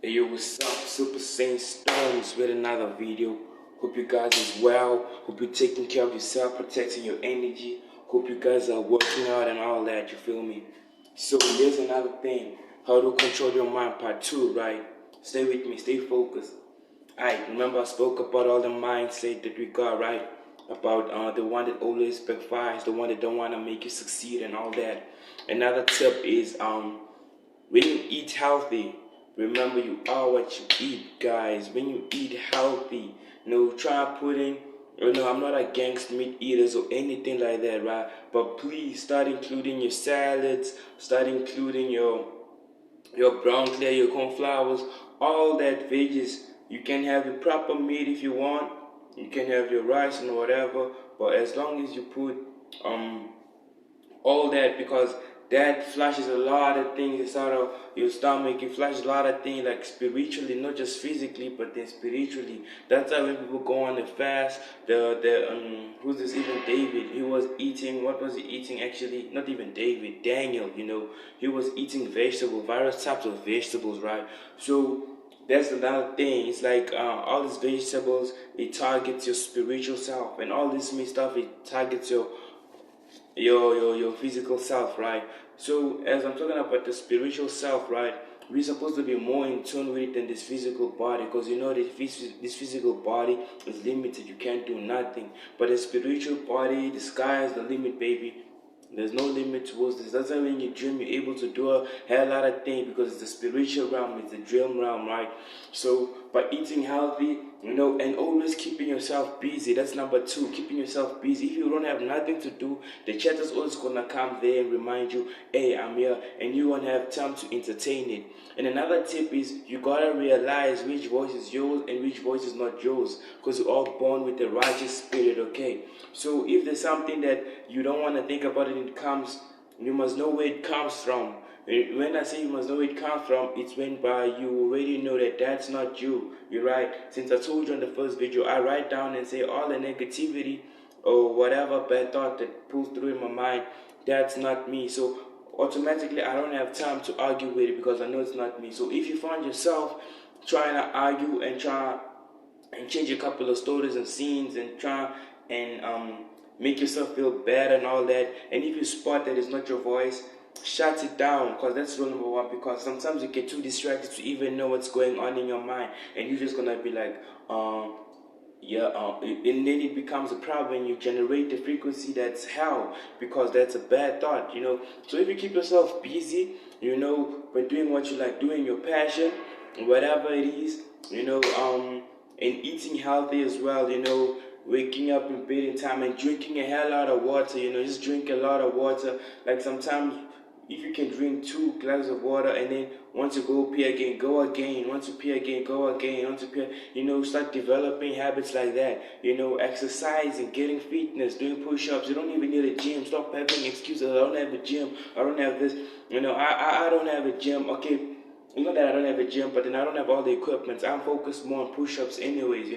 Hey yo, what's up? Super Saint Storms with another video. Hope you guys is well. Hope you're taking care of yourself, protecting your energy. Hope you guys are working out and all that, you feel me? So here's another thing. How to control your mind part 2, right? Stay with me, stay focused. Alright, remember I spoke about all the mindset that we got, right? About the one that always backfires, the one that don't want to make you succeed and all that. Another tip is when you eat healthy, remember you are what you eat, guys. When you eat healthy, try putting, I'm not against meat eaters or anything like that, right? But please start including your salads, start including your brown clear, your cornflowers, all that veggies. You can have your proper meat if you want. You can have your rice and whatever, but as long as you put um all that, because that flushes a lot of things inside of your stomach. It flushes a lot of things, like spiritually, not just physically, but then spiritually. That's why when people go on the fast, who's this, even David, he was eating, what was he eating actually? Not even David, Daniel, he was eating vegetables, various types of vegetables, right? So that's another thing. It's like all these vegetables, it targets your spiritual self, and all this meat stuff, it targets your physical self, right? So as I'm talking about the spiritual self, right, we're supposed to be more in tune with it than this physical body, because this physical body is limited. You can't do nothing. But the spiritual body, the sky is the limit, baby. There's no limit towards this. That's why when you dream, you're able to do a hell lot of things, because it's the spiritual realm, it's the dream realm, right? So by eating healthy, and always keeping yourself busy. That's number 2, keeping yourself busy. If you don't have nothing to do, the chat is always gonna come there and remind you, hey, I'm here, and you won't have time to entertain it. And another tip is you gotta realize which voice is yours and which voice is not yours, because we're all born with the righteous spirit, okay? So if there's something that you don't want to think about it comes, you must know where it comes from. When I say you must know where it comes from, it's when by you already know that that's not you. You're right. Since I told you in the first video, I write down and say all the negativity or whatever bad thought that pulls through in my mind, that's not me. So automatically I don't have time to argue with it, because I know it's not me. So if you find yourself trying to argue and try and change a couple of stories and scenes and try and make yourself feel bad and all that, and if you spot that it's not your voice, shut it down, because that's rule number 1. Because sometimes you get too distracted to even know what's going on in your mind, and you're just gonna be like and then it becomes a problem when you generate the frequency that's hell, because that's a bad thought. So if you keep yourself busy, by doing what you like doing, your passion, whatever it is, and eating healthy as well, waking up in bed in time and drinking a hell lot of water, just drink a lot of water. Like sometimes if you can drink 2 glasses of water, and then once you go pee again, go again, once you pee again, go again, once you pee, start developing habits like that, exercising, getting fitness, doing push-ups. You don't even need a gym. Stop having excuses. I don't have a gym, I don't have this, I don't have a gym. Okay, that I don't have a gym, but then I don't have all the equipment. I'm focused more on push-ups anyways,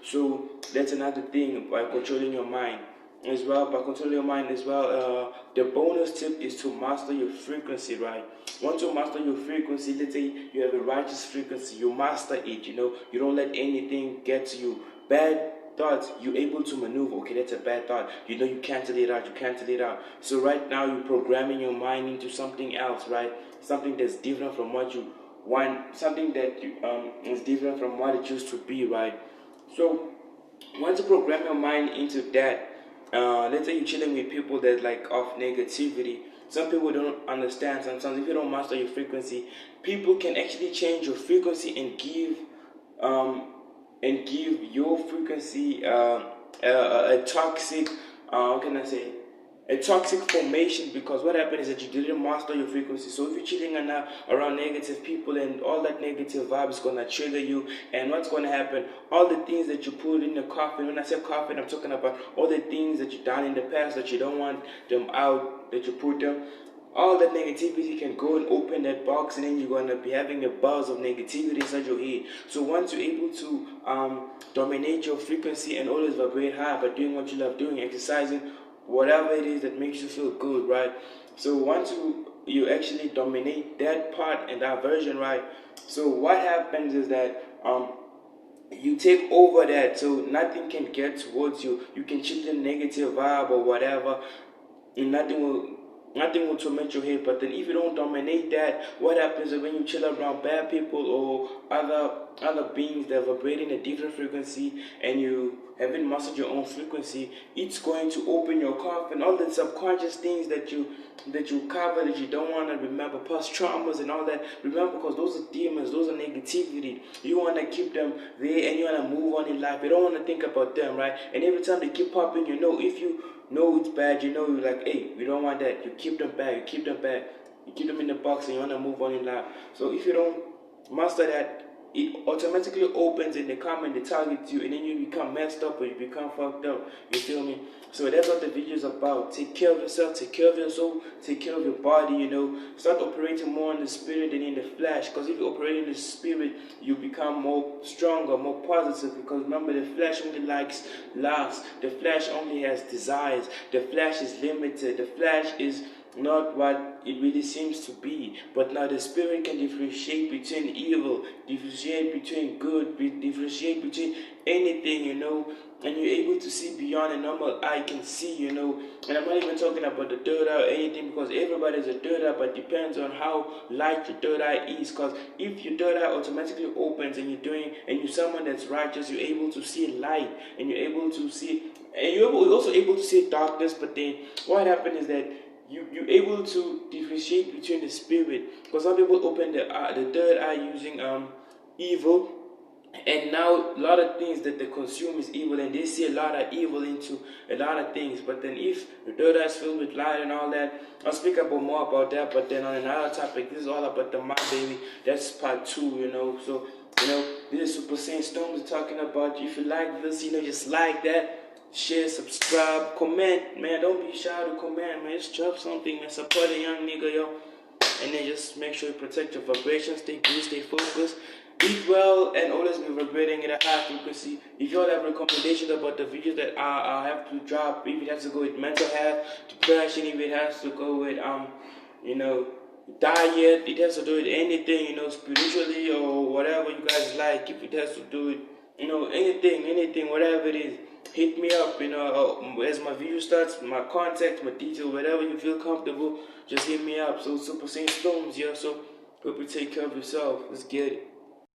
so that's another thing by controlling your mind as well. By controlling your mind as well, the bonus tip is to master your frequency, right? Once you master your frequency, let's say you have a righteous frequency, you master it. You don't let anything get to you. Bad thoughts, you're able to maneuver. Okay, that's a bad thought, you cancel it out. So right now you're programming your mind into something else, right? Something that's different from what you want, something that is different from what it used to be, right? So once you program your mind into that, let's say you're chilling with people that like of negativity. Some people don't understand. Sometimes if you don't master your frequency, people can actually change your frequency and give your frequency a toxic, how can I say, a toxic formation. Because what happened is that you didn't master your frequency. So if you're chilling around negative people, and all that negative vibe is going to trigger you, and what's going to happen, all the things that you put in the coffin, when I say coffin, I'm talking about all the things that you've done in the past that you don't want them out, that you put them, all that negativity can go and open that box, and then you're going to be having a buzz of negativity inside your head. So once you're able to dominate your frequency and always vibrate high by doing what you love doing, exercising, whatever it is that makes you feel good, right? So once you actually dominate that part and that version, right, So what happens is that you take over that, so nothing can get towards you. You can chill the negative vibe or whatever, and nothing will torment your head. But then if you don't dominate that, what happens is when you chill around bad people or other beings that vibrate in a different frequency, and you haven't mastered your own frequency, it's going to open your coffin, all the subconscious things that you cover, that you don't want to remember, past traumas and all that. Remember, because those are demons, those are negativity. You want to keep them there, and you want to move on in life. You don't want to think about them, right? And every time they keep popping, if you know it's bad, you're like, hey, we don't want that. You keep them back, you keep them in the box, and you want to move on in life. So if you don't master that, it automatically opens and they come and they target you, and then you become messed up or you become fucked up. You feel me? So that's what the video is about. Take care of yourself, take care of your soul, take care of your body, Start operating more in the spirit than in the flesh. Because if you operate in the spirit, you become more stronger, more positive. Because remember, the flesh only likes lust. The flesh only has desires. The flesh is limited. The flesh is not what it really seems to be. But now the spirit can differentiate between evil, differentiate between good, differentiate between anything, and you're able to see beyond a normal eye can see, and I'm not even talking about the third eye or anything, because everybody's a third eye, but depends on how light your third eye is. Because if your third eye automatically opens and you're someone that's righteous, you're able to see light, and you're able to see, and you're also able to see darkness. But then what happens is that you're able to differentiate between the spirit, because some people open the third eye using evil, and now a lot of things that they consume is evil, and they see a lot of evil into a lot of things. But then if the third eye is filled with light and all that, I'll speak about more about that. But then on another topic, this is all about the mind, baby. That's part 2, So this is Super Saiyan Storms talking about. If you like this, just like that. Share, subscribe, comment, man. Don't be shy to comment, man. Just drop something, man. Support a young nigga, yo. And then just make sure you protect your vibration. Stay good, stay focused. Eat well, and always be vibrating at a high frequency. If you all have recommendations about the videos that I have to drop, if it has to go with mental health, depression, if it has to go with diet, it has to do with anything, spiritually or whatever you guys like. If it has to do with anything, whatever it is, hit me up, as my video starts, my contact, my details, whatever you feel comfortable, just hit me up. So Super Saiyan Storms, yeah, so hope you take care of yourself. Let's get it.